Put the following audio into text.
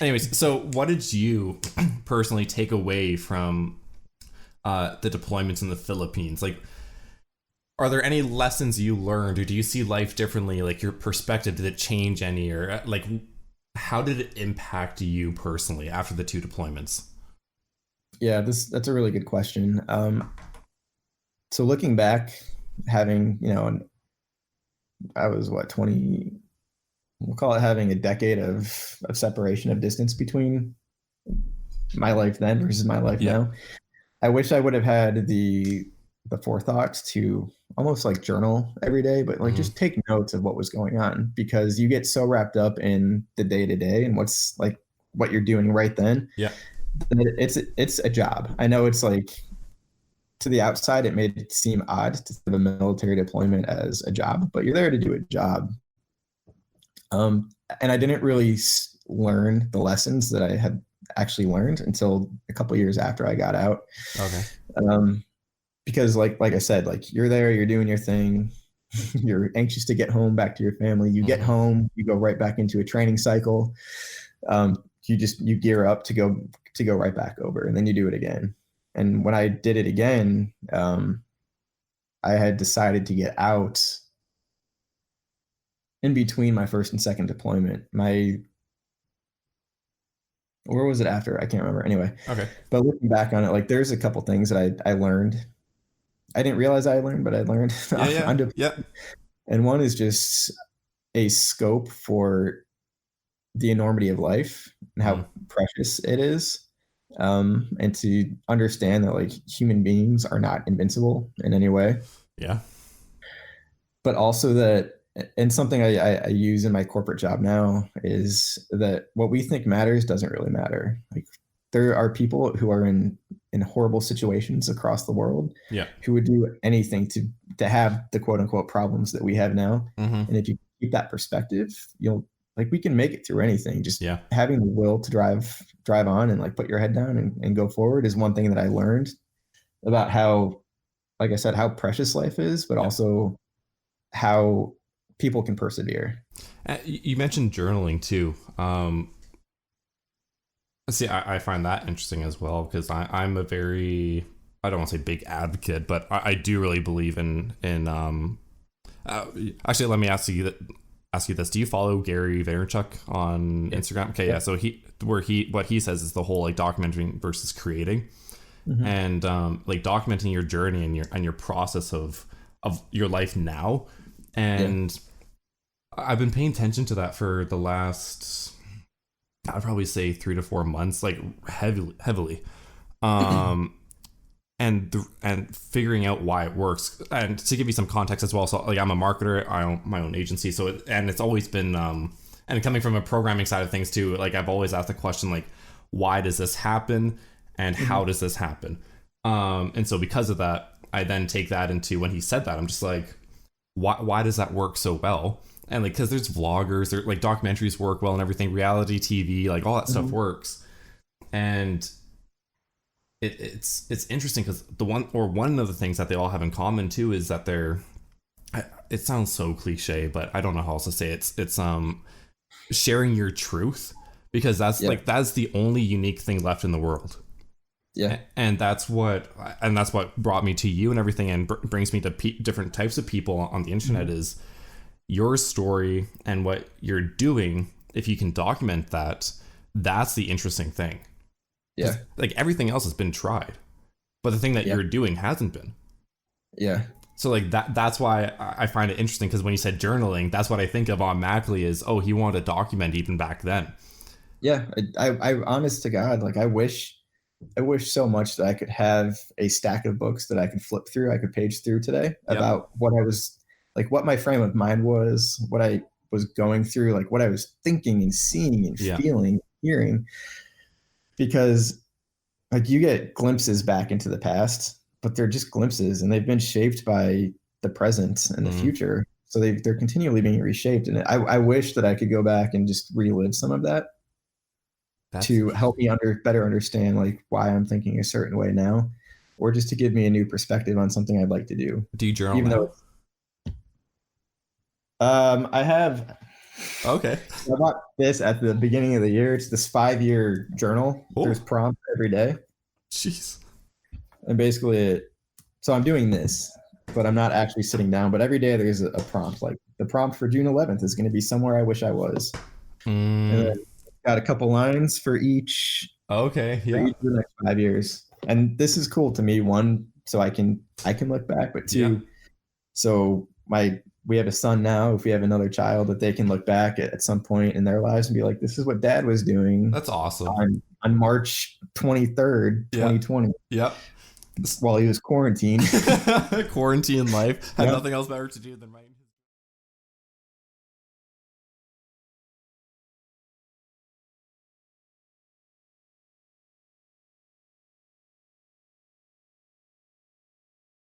Anyways, so what did you personally take away from the deployments in the Philippines? Like, are there any lessons you learned, or do you see life differently? Like your perspective, did it change any, or like how did it impact you personally after the two deployments? Yeah, that's a really good question. So looking back, having, I was what, 20, we'll call it having a decade of separation of distance between my life then versus my life Yeah. now. I wish I would have had the forethought to almost like journal every day, but like Mm-hmm. just take notes of what was going on because you get so wrapped up in the day to day and what's like what you're doing right then. Yeah. It's a job. I know it's like to the outside, it made it seem odd to think of a military deployment as a job, but you're there to do a job. And I didn't really learn the lessons that I had actually learned until a couple years after I got out. Okay. Um, because like I said, like you're there, you're doing your thing, you're anxious to get home back to your family. You get Mm-hmm. home, you go right back into a training cycle. You gear up to go right back over, and then you do it again. And when I did it again, I had decided to get out in between my first and second deployment. My Where was it after? I can't remember. Anyway, Okay. but looking back on it, like there's a couple things that I learned. I didn't realize I learned, but I learned Yeah. Yeah. on Yeah. and one is just a scope for the enormity of life and Mm-hmm. how precious it is. And to understand that like human beings are not invincible in any way, Yeah. but also that, and something I use in my corporate job now is that what we think matters doesn't really matter. Like there are people who are in horrible situations across the world Yeah. who would do anything to have the quote unquote problems that we have now. Mm-hmm. And if you keep that perspective, you'll like we can make it through anything. Just Yeah. having the will to drive on and like put your head down and go forward is one thing that I learned about how, like I said, how precious life is, but Yeah. also how people can persevere. You mentioned journaling too. See, I find that interesting as well because I'm a very, I don't want to say big advocate, but I do really believe in. Uh, Actually, let me ask you this: do you follow Gary Vaynerchuk on Yeah. Instagram? Okay, yeah. Yep. So he what he says is the whole like documenting versus creating, Mm-hmm. and like documenting your journey and your process of your life now, Yeah. and I've been paying attention to that for the last, I'd probably say 3 to 4 months, like heavily. Um, and figuring out why it works. And to give you some context as well, so like I'm a marketer, I own my own agency, so and it's always been and coming from a programming side of things too, like I've always asked the question like, why does this happen, and Mm-hmm. how does this happen? And so because of that, I then take that into when he said that, I'm just like, why does that work so well? And like, because there's vloggers, there like documentaries work well and everything, reality TV, like all that stuff Mm-hmm. works. And it's interesting because one of the things that they all have in common too is that it sounds so cliche, but I don't know how else to say it. It's sharing your truth, because Yeah. that's the only unique thing left in the world. Yeah. And that's what brought me to you and everything, and brings me to different types of people on the internet, Mm-hmm. is your story and what you're doing. If you can document that, that's the interesting thing, Yeah. because like everything else has been tried, but the thing that Yeah. you're doing hasn't been. Yeah. So like that's why I find it interesting, because when you said journaling, that's what I think of automatically is, oh, he wanted to document even back then. Yeah. I honest to God, like I wish so much that I could have a stack of books that I could flip through, I could page through today Yep. about what I was like, what my frame of mind was, what I was going through, like what I was thinking and seeing and Yeah. feeling, hearing, because like you get glimpses back into the past, but they're just glimpses and they've been shaped by the present and the Mm, future. So they're continually being reshaped. And I wish that I could go back and just relive some of that that's to help interesting. me better understand like why I'm thinking a certain way now, or just to give me a new perspective on something I'd like to do. Do you journal Even though now? it's, I have Okay. I bought this at the beginning of the year. It's this 5-year journal. There's Oh, prompts every day. jeez. And basically, so I'm doing this, but I'm not actually sitting down. But every day there's a prompt. Like the prompt for June 11th is going to be somewhere I wish I was. And Mm, then got a couple lines okay. for Yeah. each of the next 5 years. And this is cool to me. One, so I can look back, but Yeah. two, so we have a son now. If we have another child, that they can look back at some point in their lives and be like, this is what dad was doing That's awesome. on March 23rd, Yeah. 2020, Yep. while he was quarantined. Quarantine life. Had Yeah. nothing else better to do than write